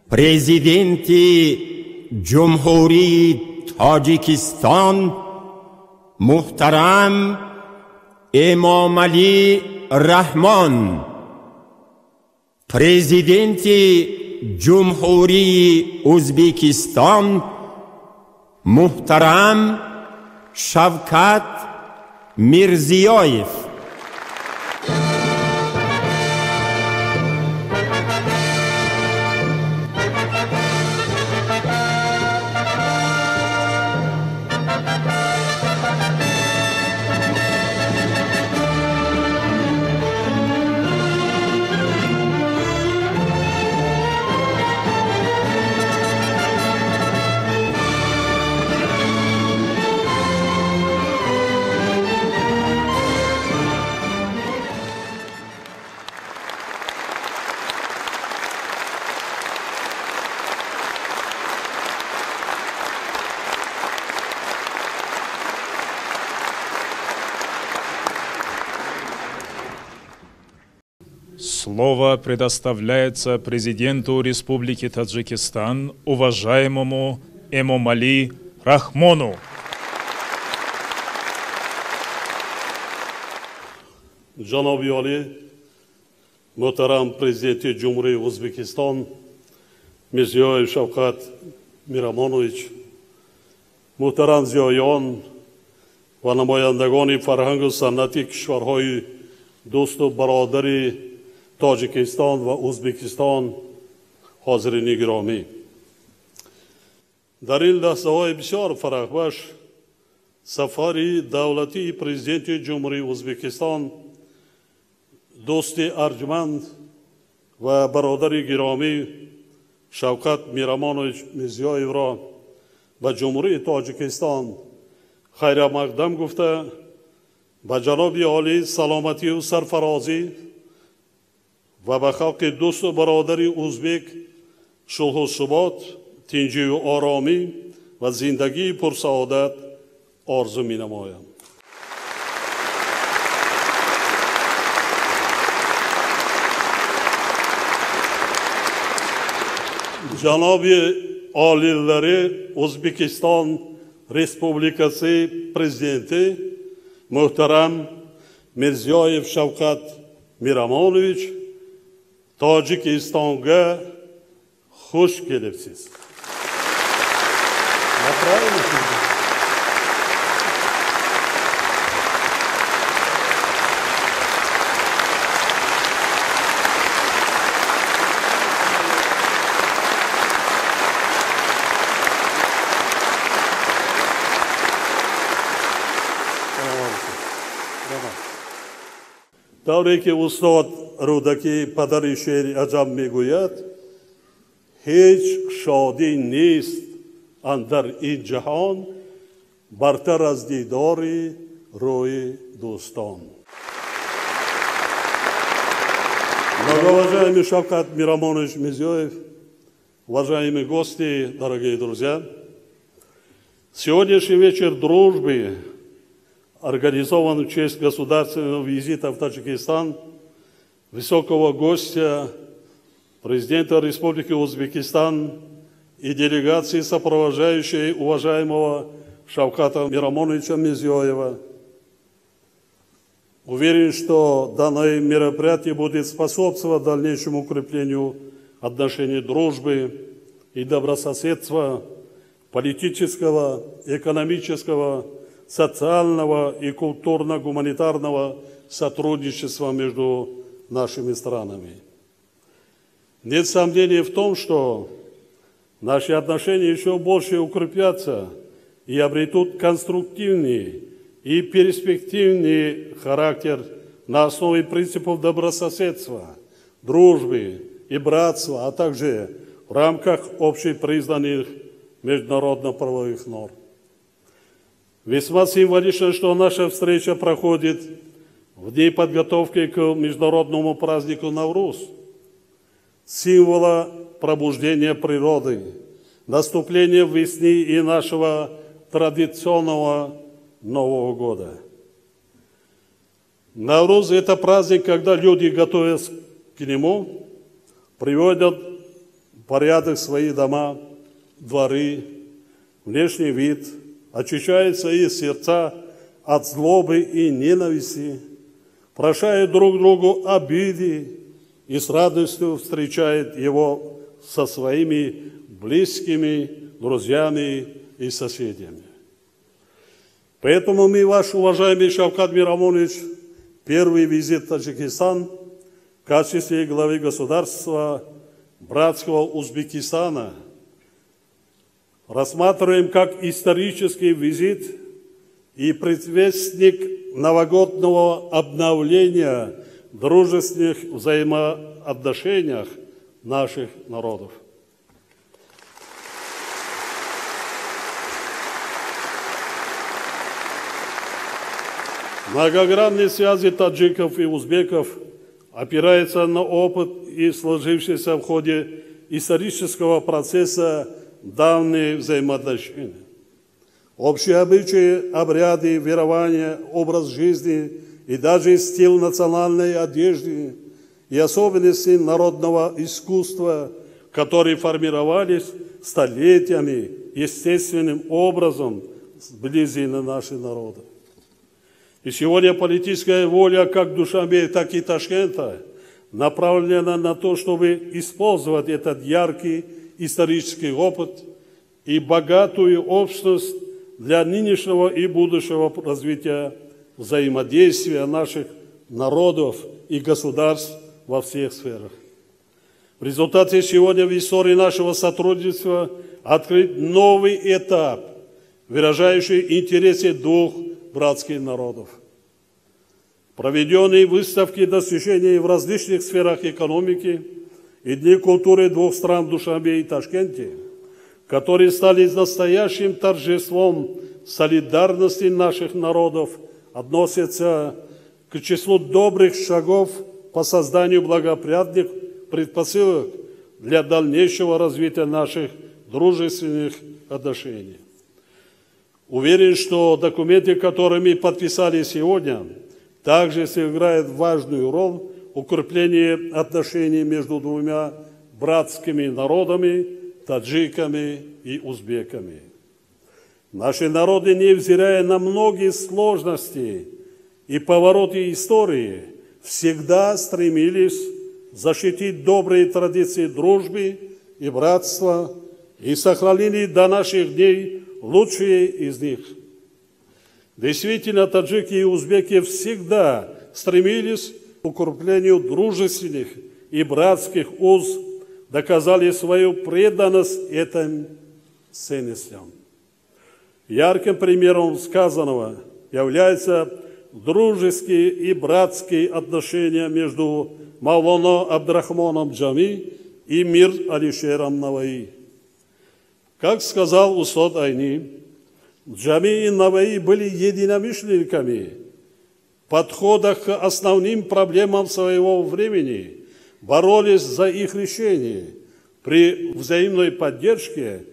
президенти Джумхурии Таджикистан Мухтарам Эмомали Рахмон, президенти Джумхурии Узбекистан Мухтарам Шавкат Мирзиёев. Слово предоставляется президенту Республики Таджикистан, уважаемому Эмомали Рахмону. Janobi Ali, muhtaram prezidenti Cumhuriyeti O'zbekiston Mirziyoyev Shavkat Miramonovich, muhtaram ziyoyon va namoyandagoni farhang san'ati kishvarhoyi do'stu barodari Tojikiston va O'zbekiston, hozirini giromi. Dar in lahzahoyi bisyor farahbaxsh safari davlati prezidenti Cumhuriyeti O'zbekiston do'sti arjmand va barodari giromi Shavkat Miramonovich Mirziyoyevro va Cumhuriyeti Tojikiston xayr maqdam gufta ba janobi oliy salomati u sarfarozi va ba xalqi do'st va barodari o'zbek shulhu subot, tinchi u oromi va zindagi pursaodat orzu minamoyam. Janobi oliylari O'zbekiston Respublikasi prezidenti muhtaram Mirziyoyev Shavkat Miramonovich Tojikistonga xush kelibsiz. Davre ki ustad Rudaki padari şe'ri ajab meguyad, hech shodi nist andar in jahon bartar az didori ro'yi do'ston. Многоуважаемый Шавкат Мирамонович Мирзиёев, уважаемые гости, дорогие друзья, сегодняшний вечер дружбы, организован в честь государственного визита в Таджикистан высокого гостя, президента Республики Узбекистан и делегации, сопровождающей уважаемого Шавката Мирамоновича Мирзиёева. Уверен, что данное мероприятие будет способствовать дальнейшему укреплению отношений дружбы и добрососедства, политического, экономического, социального и культурно-гуманитарного сотрудничества между нашими странами. Нет сомнений в том, что наши отношения еще больше укрепятся и обретут конструктивный и перспективный характер на основе принципов добрососедства, дружбы и братства, а также в рамках общепризнанных международно-правовых норм. Весьма символично, что наша встреча проходит в день подготовки к международному празднику Навруз, символа пробуждения природы, наступления весны и нашего традиционного Нового года. Навруз – это праздник, когда люди, готовясь к нему, приводят порядок свои дома, дворы, внешний вид, очищают свои сердца от злобы и ненависти, прощают друг другу обиды и с радостью встречают его со своими близкими, друзьями и соседями. Поэтому мы, ваш уважаемый Шавкат Мирамонович, первый визит в Таджикистан в качестве главы государства братского Узбекистана рассматриваем как исторический визит и предвестник новогоднего обновления дружественных взаимоотношениях наших народов. Многогранные связи таджиков и узбеков опираются на опыт и сложившиеся в ходе исторического процесса давние взаимоотношения. Общие обычаи, обряды, верования, образ жизни и даже стиль национальной одежды и особенности народного искусства, которые формировались столетиями, естественным образом сблизили наши народы. И сегодня политическая воля как Душанбе, так и Ташкента направлена на то, чтобы использовать этот яркий исторический опыт и богатую общность для нынешнего и будущего развития взаимодействия наших народов и государств во всех сферах. В результате сегодня в истории нашего сотрудничества открыт новый этап, выражающий интересы двух братских народов. Проведенные выставки достижений в различных сферах экономики и Дни культуры двух стран в Душанбе и Ташкенте, которые стали настоящим торжеством солидарности наших народов, относятся к числу добрых шагов по созданию благоприятных предпосылок для дальнейшего развития наших дружественных отношений. Уверен, что документы, которые мы подписали сегодня, также сыграют важную роль в укреплении отношений между двумя братскими народами, таджиками и узбеками. Наши народы, невзирая на многие сложности и повороты истории, всегда стремились защитить добрые традиции дружбы и братства и сохранили до наших дней лучшие из них. Действительно, таджики и узбеки всегда стремились к укреплению дружественных и братских уз, доказали свою преданность этим ценностям. Ярким примером сказанного являются дружеские и братские отношения между Мавлана Абдрахманом Джами и Мир Алишером Наваи. Как сказал Устад Айни, Джами и Наваи были единомышленниками в подходах к основным проблемам своего времени, боролись за их решение, при взаимной поддержке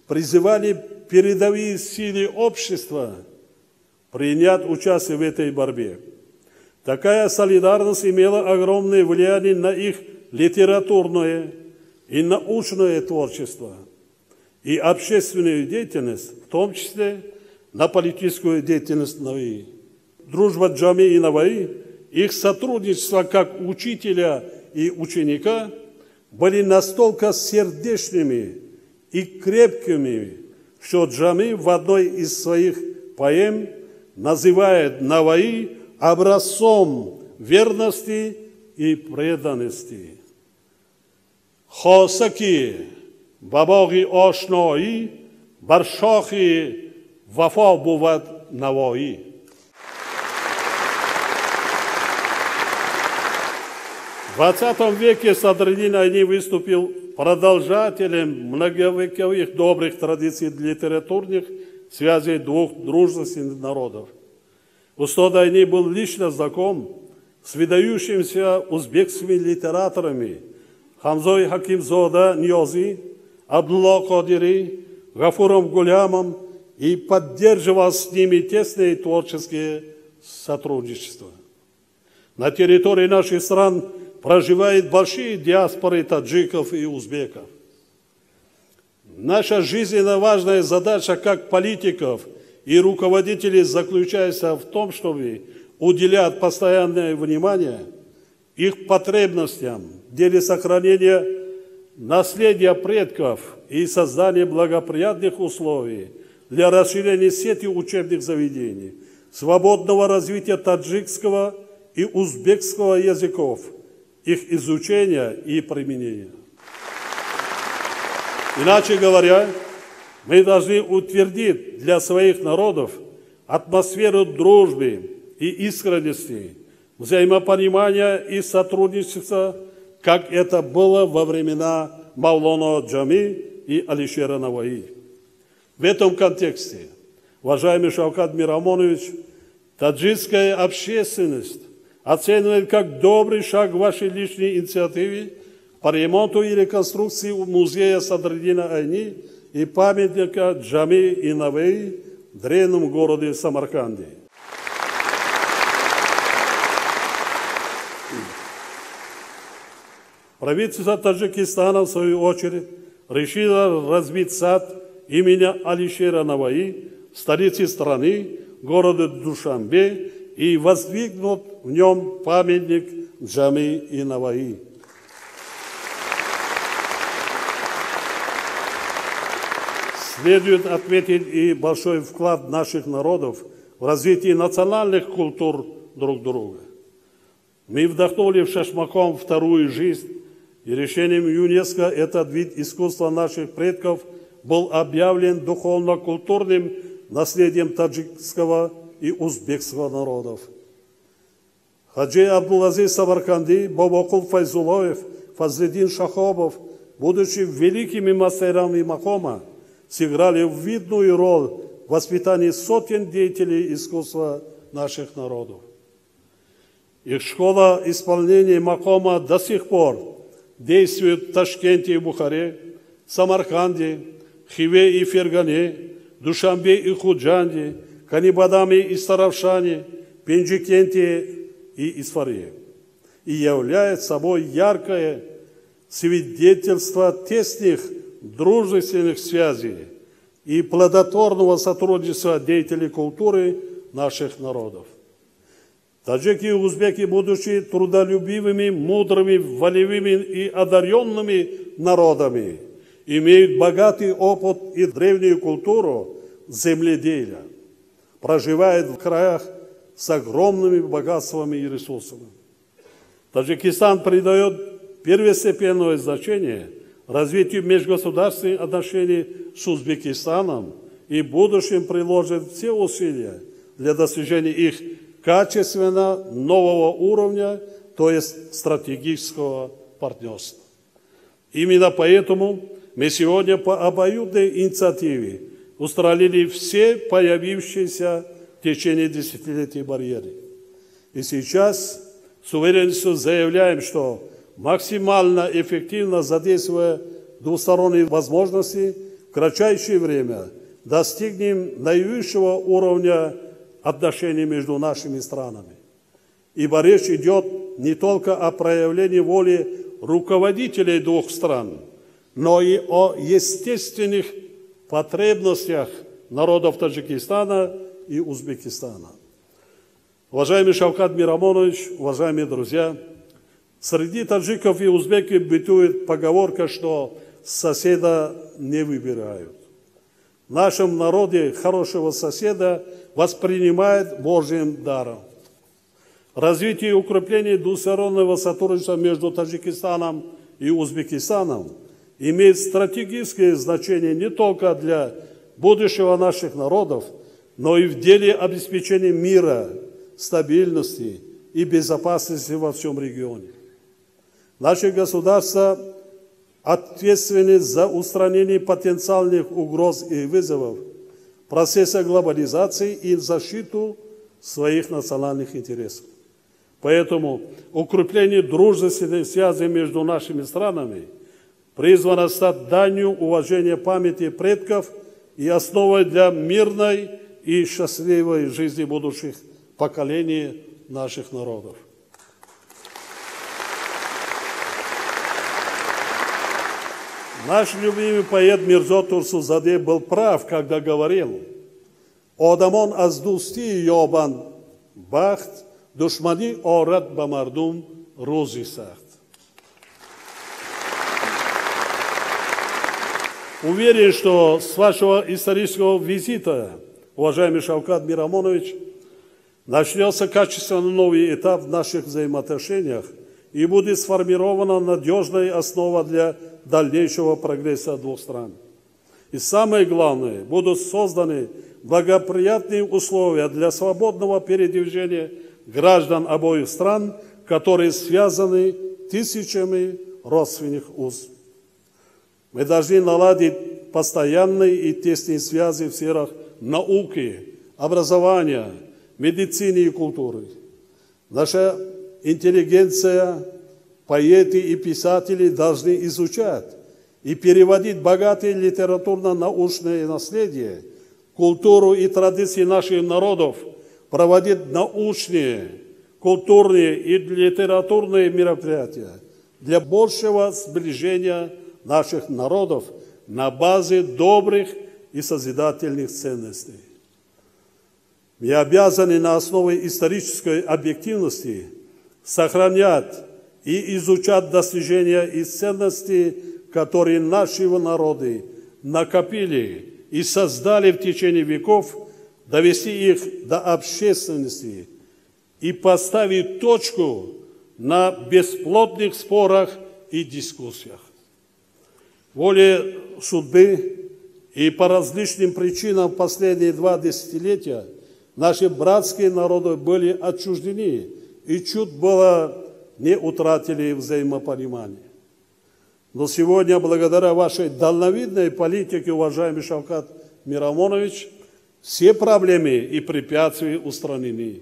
призывали передовые силы общества принять участие в этой борьбе. Такая солидарность имела огромное влияние на их литературное и научное творчество и общественную деятельность, в том числе на политическую деятельность Наваи. Дружба Джами и Наваи, их сотрудничество как учителя и ученика были настолько сердечными и крепкими, что Джами в одной из своих поэм называет Наваи образцом верности и преданности. Хосаки бабаги ашнаи бар шахи вафа бувад Наваи. В XX веке Садриддин Айни выступил продолжателем многовековых добрых традиций литературных связей двух дружественных народов. Устад Айни был лично знаком с выдающимися узбекскими литераторами Хамзой Хакимзода Ньози, Абдулла Кадири, Гафуром Гулямом и поддерживал с ними тесные творческие сотрудничества. На территории наших стран проживают большие диаспоры таджиков и узбеков. Наша жизненно важная задача как политиков и руководителей заключается в том, чтобы уделять постоянное внимание их потребностям в деле сохранения наследия предков и создания благоприятных условий для расширения сети учебных заведений, свободного развития таджикского и узбекского языков, их изучения и применения. Иначе говоря, мы должны утвердить для своих народов атмосферу дружбы и искренности, взаимопонимания и сотрудничества, как это было во времена Мавлона Джами и Алишера Наваи. В этом контексте, уважаемый Шавкат Мирамонович, таджикская общественность оценивает как добрый шаг вашей личной инициативы по ремонту и реконструкции музея Садриддина Айни и памятника Джами и Наваи в древнем городе Самарканде. Правительство Таджикистана, в свою очередь, решило развить сад имени Алишера Наваи в столице страны, городе Душанбе, и воздвигнут в нем памятник Джами и Наваи. Следует отметить и большой вклад наших народов в развитие национальных культур друг друга. Мы вдохнули в Шашмаком вторую жизнь, и решением ЮНЕСКО этот вид искусства наших предков был объявлен духовно-культурным наследием таджикского и узбекского народов. Хаджи Абдулазиз Самарканди, Бабакул Файзулаев, Фазлиддин Шахобов, будучи великими мастерами Макома, сыграли видную роль в воспитании сотен деятелей искусства наших народов. Их школа исполнения Макома до сих пор действует в Ташкенте и Бухаре, Самарканде, Хиве и Фергане, Душанбе и Худжанде, Канибадаме и Саравшане, Пенджикенте и Исфаре, и является собой яркое свидетельство тесных дружественных связей и плодотворного сотрудничества деятелей культуры наших народов. Таджики и узбеки, будучи трудолюбивыми, мудрыми, волевыми и одаренными народами, имеют богатый опыт и древнюю культуру земледелия, проживают в краях с огромными богатствами и ресурсами. Таджикистан придает первостепенное значение развитию межгосударственных отношений с Узбекистаном и в будущем приложит все усилия для достижения их качественно нового уровня, то есть стратегического партнерства. Именно поэтому мы сегодня по обоюдной инициативе устранили все появившиеся в течение десятилетий барьеры. И сейчас с уверенностью заявляем, что максимально эффективно задействуя двусторонние возможности, в кратчайшее время достигнем наивысшего уровня отношений между нашими странами. Ибо речь идет не только о проявлении воли руководителей двух стран, но и о естественных потребностях народов Таджикистана и Узбекистана. Уважаемый Шавкат Мирамонович, уважаемые друзья, среди таджиков и узбеков бытует поговорка, что соседа не выбирают. В нашем народе хорошего соседа воспринимает Божьим даром. Развитие и укрепление двустороннего сотрудничества между Таджикистаном и Узбекистаном имеет стратегическое значение не только для будущего наших народов, но и в деле обеспечения мира, стабильности и безопасности во всем регионе. Наши государства ответственны за устранение потенциальных угроз и вызовов процесса глобализации и защиту своих национальных интересов. Поэтому укрепление дружественных связей между нашими странами призвано стать данью уважения памяти предков и основой для мирной и счастливой жизни будущих поколений наших народов. Наш любимый поэт Мирзо Турсунзаде был прав, когда говорил: «Одамон аз дусти ёбанд бахт, душмани орад ба мардум рӯзи сахт». Уверен, что с вашего исторического визита, уважаемый Шавкат Мирамонович, начнется качественно новый этап в наших взаимоотношениях и будет сформирована надежная основа для дальнейшего прогресса двух стран. И самое главное, будут созданы благоприятные условия для свободного передвижения граждан обоих стран, которые связаны тысячами родственных уз. Мы должны наладить постоянные и тесные связи в сферах науки, образования, медицины и культуры. Наша интеллигенция, поэты и писатели должны изучать и переводить богатое литературно-научное наследие, культуру и традиции наших народов, проводить научные, культурные и литературные мероприятия для большего сближения наших народов на базе добрых и созидательных ценностей. Мы обязаны на основе исторической объективности сохранять и изучать достижения и ценности, которые наши народы накопили и создали в течение веков, довести их до общественности и поставить точку на бесплодных спорах и дискуссиях. Воле судьбы и по различным причинам последние 2 десятилетия наши братские народы были отчуждены и чуть было не утратили взаимопонимание. Но сегодня, благодаря вашей дальновидной политике, уважаемый Шавкат Мирамонович, все проблемы и препятствия устранены.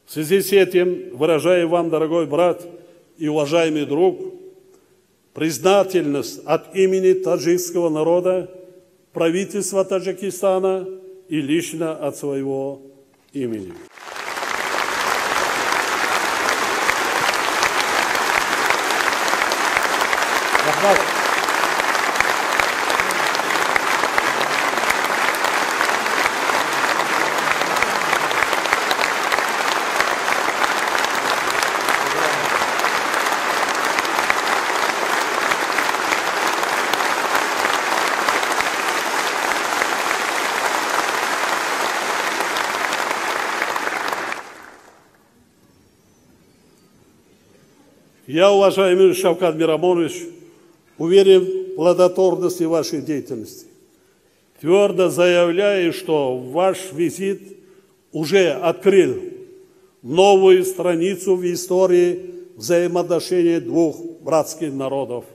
В связи с этим выражаю вам, дорогой брат и уважаемый друг, признательность от имени таджикского народа, правительства Таджикистана и лично от своего имени. Я, уважаемый Шавкат Мирамонович, уверен в плодотворности вашей деятельности. Твердо заявляю, что ваш визит уже открыл новую страницу в истории взаимоотношений двух братских народов.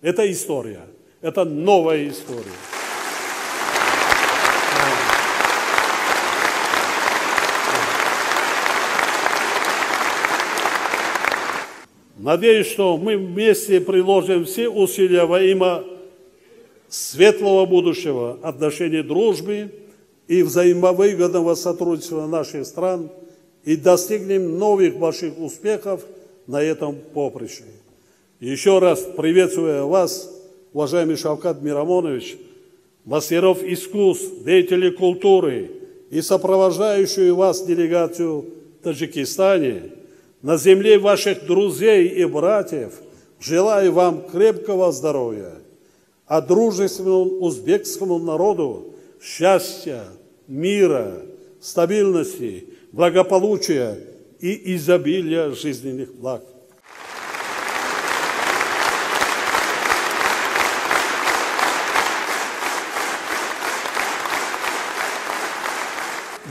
Это история, это новая история. Надеюсь, что мы вместе приложим все усилия во имя светлого будущего, отношений дружбы и взаимовыгодного сотрудничества наших стран и достигнем новых больших успехов на этом поприще. Еще раз приветствую вас, уважаемый Шавкат Мирамонович, мастеров искусств, деятелей культуры и сопровождающую вас делегацию в Таджикистане. На земле ваших друзей и братьев желаю вам крепкого здоровья, а дружественному узбекскому народу счастья, мира, стабильности, благополучия и изобилия жизненных благ.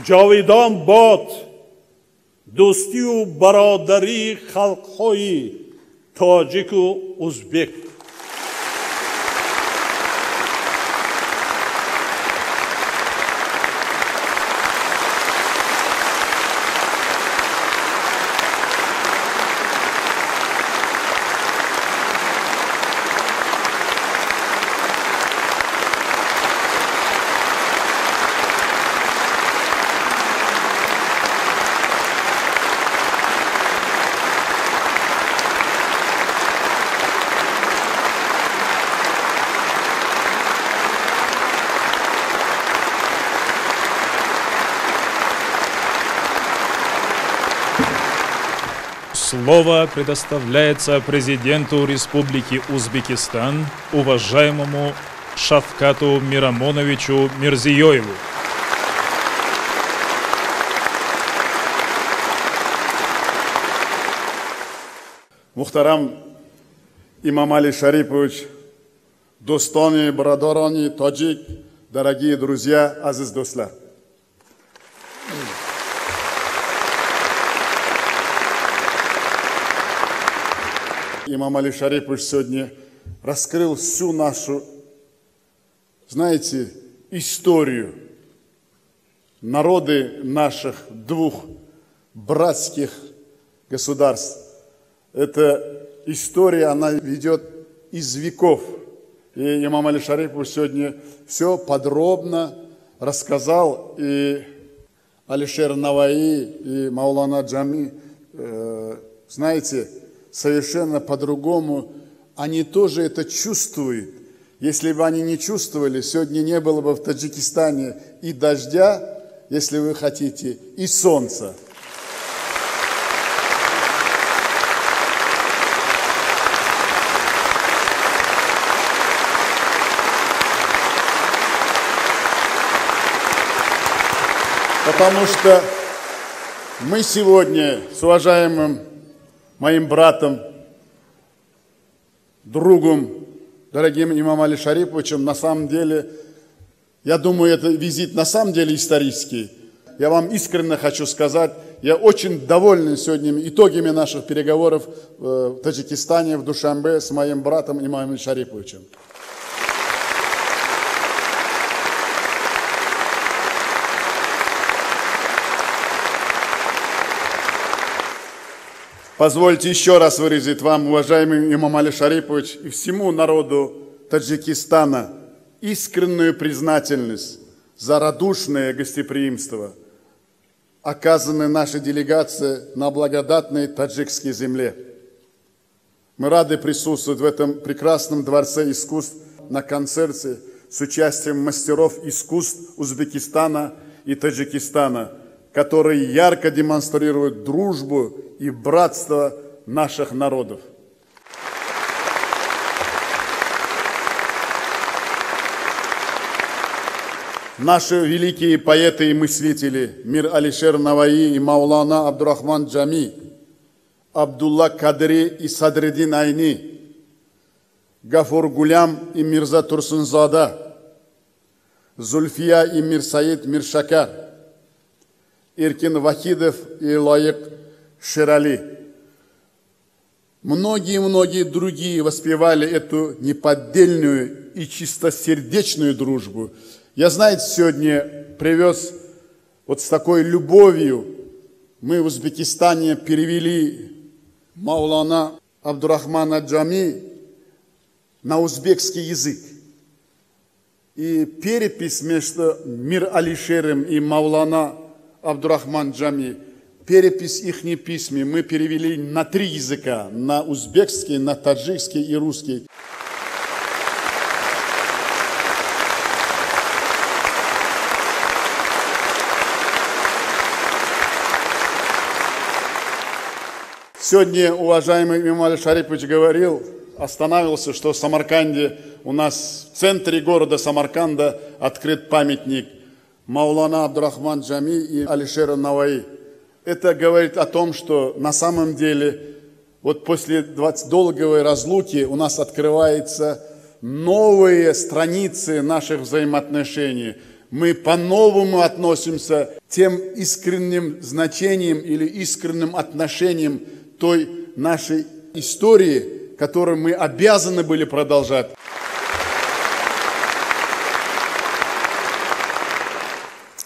Ҷавидан бод дӯстию бародарии халқҳои тоҷику узбек. Слово предоставляется президенту Республики Узбекистан, уважаемому Шавкату Мирамоновичу Мирзиёеву. Мухтарам Имамали Шарипович, Достони, Брадарани, Таджик, дорогие друзья, азиз достлар. Имамали Шарипович сегодня раскрыл всю нашу, знаете, историю. Народы наших двух братских государств. Эта история, она ведет из веков. И имам Али Шарипович сегодня все подробно рассказал. И Алишер Наваи, и Маулана Джами, знаете, совершенно по-другому, они тоже это чувствуют. Если бы они не чувствовали, сегодня не было бы в Таджикистане и дождя, если вы хотите, и солнца. Потому что мы сегодня с уважаемым моим братом, другом, дорогим имам Али Шариповичем, на самом деле, я думаю, это визит на самом деле исторический. Я вам искренне хочу сказать, я очень доволен сегодня итогами наших переговоров в Таджикистане, в Душанбе с моим братом имамом Али Шариповичем. Позвольте еще раз выразить вам, уважаемый имам Али Шарипович, и всему народу Таджикистана искреннюю признательность за радушное гостеприимство, оказанное нашей делегации на благодатной таджикской земле. Мы рады присутствовать в этом прекрасном дворце искусств на концерте с участием мастеров искусств Узбекистана и Таджикистана, которые ярко демонстрируют дружбу и братство наших народов. Наши великие поэты и мыслители Мир Алишер Наваи и Маулана Абдурахман Джами, Абдулла Кадри и Садреддин Айни, Гафур Гулям и Мирза Турсунзада, Зульфия и Мирсаид Миршакар, Иркин Вахидов и Лаик Ширали. Многие другие воспевали эту неподдельную и чистосердечную дружбу. Я, знаете, сегодня привез вот с такой любовью. Мы в Узбекистане перевели Маулана Абдурахмана Джами на узбекский язык. И перепись между Мир Алишером и Маулана Абдурахман Джами, перепись их письме мы перевели на 3 языка, на узбекский, на таджикский и русский. Сегодня уважаемый имам Али Шарипович говорил, останавливался, что в Самарканде, у нас в центре города Самарканда открыт памятник Маулана Абдурахман Джами и Алишеру Наваи. Это говорит о том, что на самом деле вот после долгой разлуки у нас открываются новые страницы наших взаимоотношений. Мы по-новому относимся к тем искренним значениям или искренним отношениям той нашей истории, которую мы обязаны были продолжать.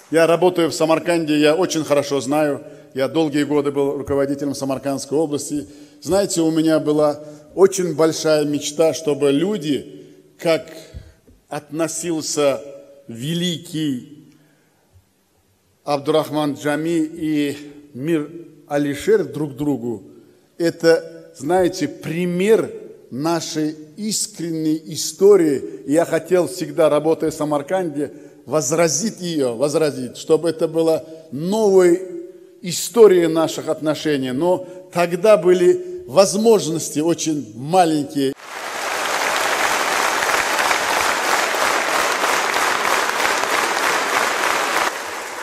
Я работаю в Самарканде, я очень хорошо знаю, я долгие годы был руководителем Самаркандской области. Знаете, у меня была очень большая мечта, чтобы люди, как относился великий Абдурахман Джами и Мир Алишер друг к другу, это, знаете, пример нашей искренней истории. И я хотел всегда, работая в Самарканде, возразить, чтобы это была новая истории наших отношений, но тогда были возможности очень маленькие.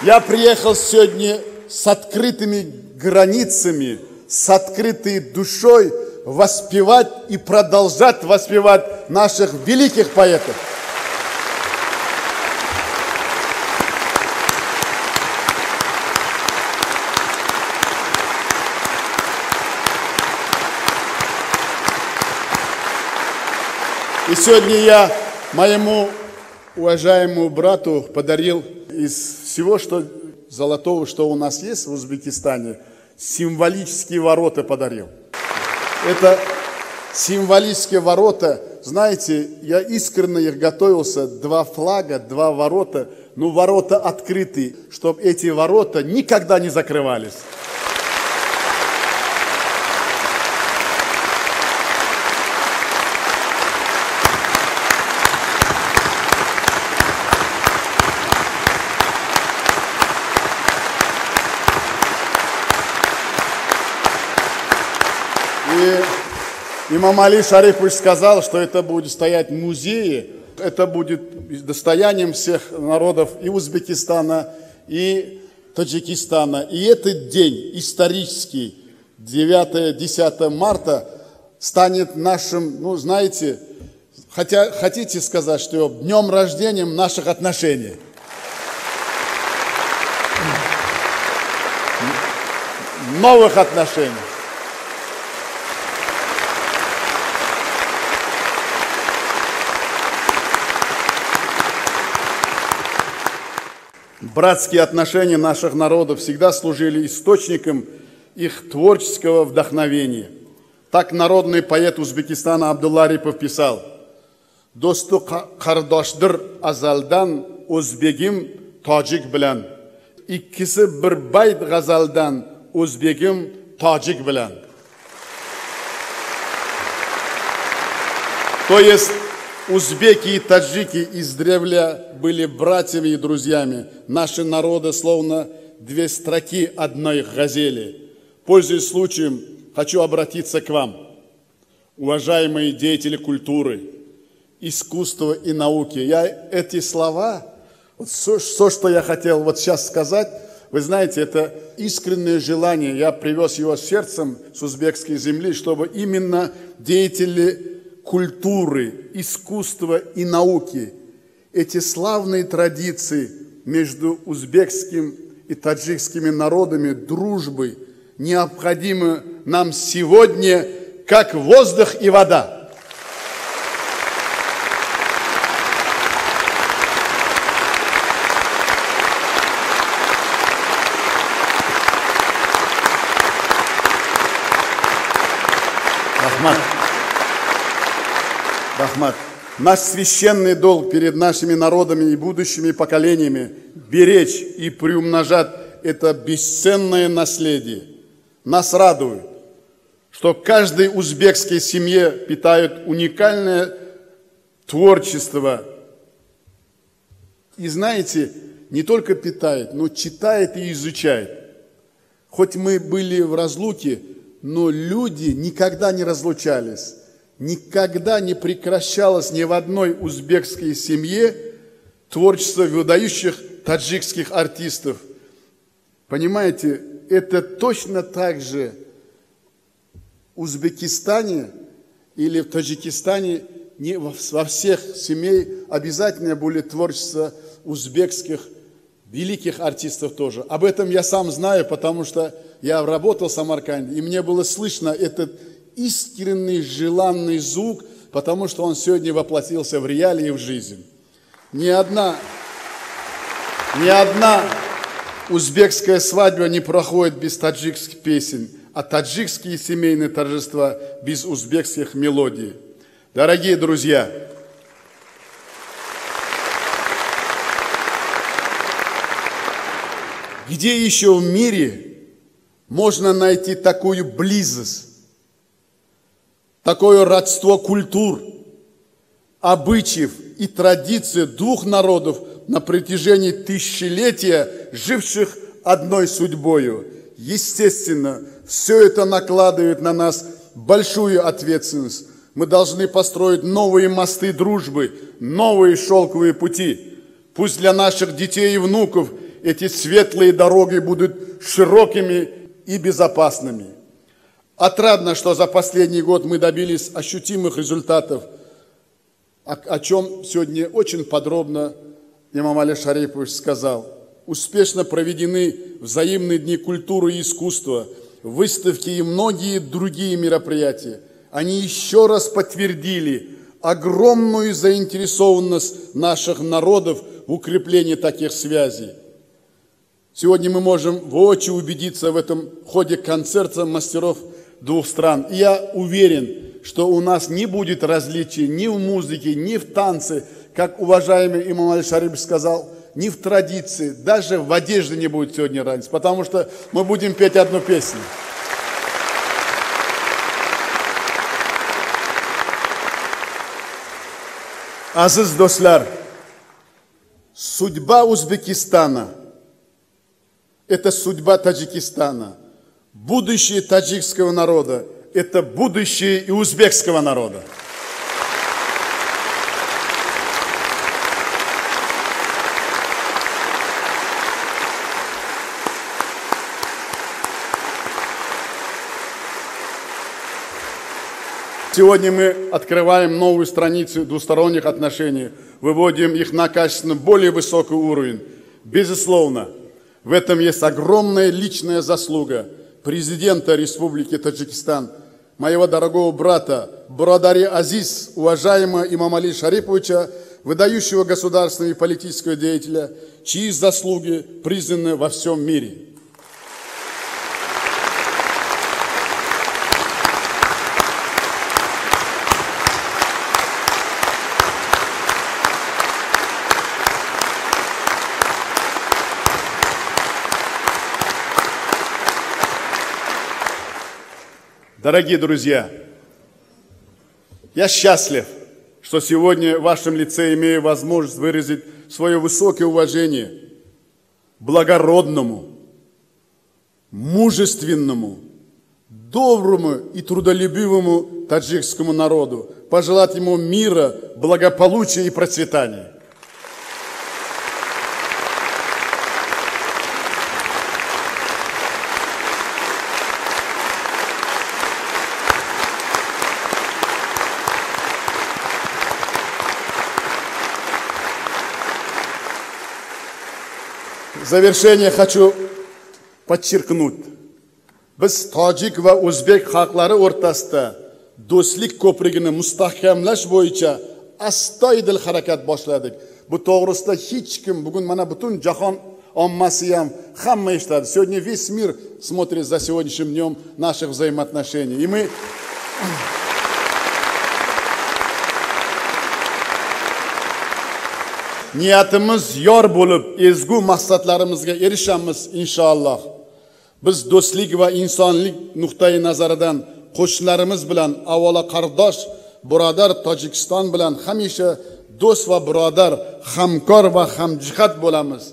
Я приехал сегодня с открытыми границами, с открытой душой воспевать и продолжать воспевать наших великих поэтов. И сегодня я моему уважаемому брату подарил из всего, что золотого, что у нас есть в Узбекистане, символические ворота подарил. Это символические ворота, знаете, я искренне их готовился, 2 флага, 2 ворота, но ворота открытые, чтобы эти ворота никогда не закрывались. И имам Али Шарипович сказал, что это будет стоять в музее, это будет достоянием всех народов и Узбекистана, и Таджикистана. И этот день исторический, 9-10 марта, станет нашим, ну знаете, хотите сказать, что днем рождения наших отношений. Новых отношений. Братские отношения наших народов всегда служили источником их творческого вдохновения. Так народный поэт Узбекистана Абдулла Арипов писал: «Досту қардаштыр азалдан, өзбегим таджик білән. Иккісі бір байт ғазалдан, өзбегим таджик білән». То есть узбеки и таджики издревле были братьями и друзьями. Наши народы словно 2 строки одной газели. Пользуясь случаем, хочу обратиться к вам, уважаемые деятели культуры, искусства и науки. Я эти слова, все, что я хотел вот сейчас сказать, вы знаете, это искреннее желание. Я привез его сердцем с узбекской земли, чтобы именно деятели культуры, искусства и науки, эти славные традиции между узбекским и таджикскими народами, дружбы, необходимы нам сегодня, как воздух и вода. Рахмат. Наш священный долг перед нашими народами и будущими поколениями беречь и приумножать это бесценное наследие. Нас радует, что каждой узбекской семье питают уникальное творчество. И знаете, не только питает, но читает и изучает. Хоть мы были в разлуке, но люди никогда не разлучались. Никогда не прекращалось ни в одной узбекской семье творчество выдающих таджикских артистов. Понимаете, это точно так же в Узбекистане или в Таджикистане не во всех семьях обязательно были творчество узбекских великих артистов тоже. Об этом я сам знаю, потому что я работал в Самарканде, и мне было слышно этот искренний, желанный звук, потому что он сегодня воплотился в реалии и в жизнь. Ни одна узбекская свадьба не проходит без таджикских песен, а таджикские семейные торжества без узбекских мелодий. Дорогие друзья, где еще в мире можно найти такую близость, такое родство культур, обычаев и традиций 2 народов на протяжении тысячелетия, живших одной судьбою? Естественно, все это накладывает на нас большую ответственность. Мы должны построить новые мосты дружбы, новые шелковые пути. Пусть для наших детей и внуков эти светлые дороги будут широкими и безопасными. Отрадно, что за последний год мы добились ощутимых результатов, о чем сегодня очень подробно имам Али Шарипович сказал. Успешно проведены взаимные дни культуры и искусства, выставки и многие другие мероприятия. Они еще раз подтвердили огромную заинтересованность наших народов в укреплении таких связей. Сегодня мы можем воочию убедиться в этом ходе концерта мастеров двух стран. И я уверен, что у нас не будет различий ни в музыке, ни в танце, как уважаемый имам Али Шарипович сказал, ни в традиции, даже в одежде не будет сегодня разницы, потому что мы будем петь одну песню. Азиз достар, судьба Узбекистана – это судьба Таджикистана. Будущее таджикского народа – это будущее и узбекского народа. Сегодня мы открываем новую страницу двусторонних отношений, выводим их на качественно более высокий уровень. Безусловно, в этом есть огромная личная заслуга президента Республики Таджикистан, моего дорогого брата, Брадари Азиз, уважаемого имама Али Шариповича, выдающего государственного и политического деятеля, чьи заслуги признаны во всем мире. Дорогие друзья, я счастлив, что сегодня в вашем лице имею возможность выразить свое высокое уважение благородному, мужественному, доброму и трудолюбивому таджикскому народу, пожелать ему мира, благополучия и процветания. В завершение хочу подчеркнуть, biz tojik va o'zbek xalqlari o'rtasida do'stlik ko'prigini mustahkamlash bo'yicha astoydil harakat boshladik. Bu to'g'risida hech kim, bugun mana butun jahon ommasi ham hamma eshitadi. Сегодня весь мир смотрит за сегодняшним днем наших взаимоотношений. И мы niyatimiz yor bo'lib, ezgu maqsadlarimizga erishamiz inshaalloh. Biz do'stlik va insonlik nuqtai nazaridan qo'shnilarimiz bilan, avvalo qardosh, birodar Tojikiston bilan hamisha do'st va birodar, hamkor va hamjihat bo'lamiz.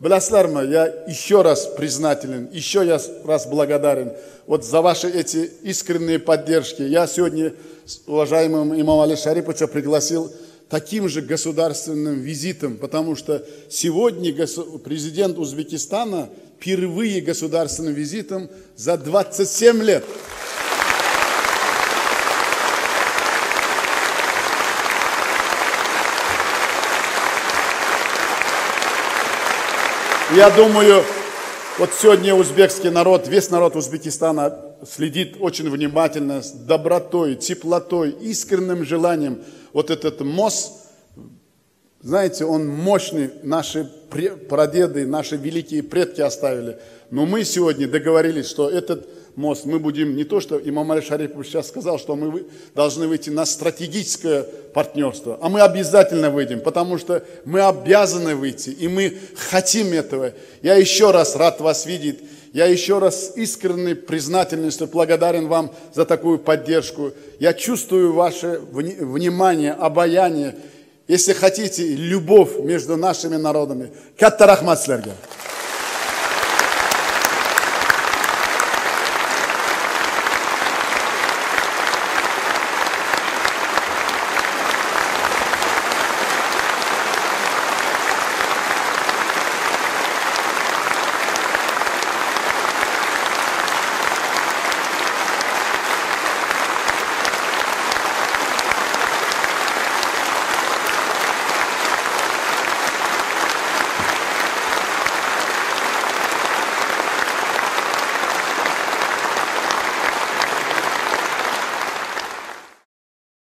Bilasizlarmi, я еще раз признателен, еще раз благодарен вот за ваши эти искренние поддержки. Я сегодня уважаемым имама Али Шариповича пригласил таким же государственным визитом, потому что сегодня президент Узбекистана впервые государственным визитом за 27 лет. Я думаю, вот сегодня узбекский народ, весь народ Узбекистана следит очень внимательно, с добротой, теплотой, искренним желанием. Вот этот мост, знаете, он мощный, наши прадеды, наши великие предки оставили. Но мы сегодня договорились, что этот мост мы будем, не то что имам Али Шарипович сейчас сказал, что мы должны выйти на стратегическое партнерство, а мы обязательно выйдем, потому что мы обязаны выйти, и мы хотим этого. Я еще раз рад вас видеть. Я еще раз искренне признательностью благодарен вам за такую поддержку. Я чувствую ваше внимание, обаяние, если хотите, любовь между нашими народами. Катта рахмат силарга.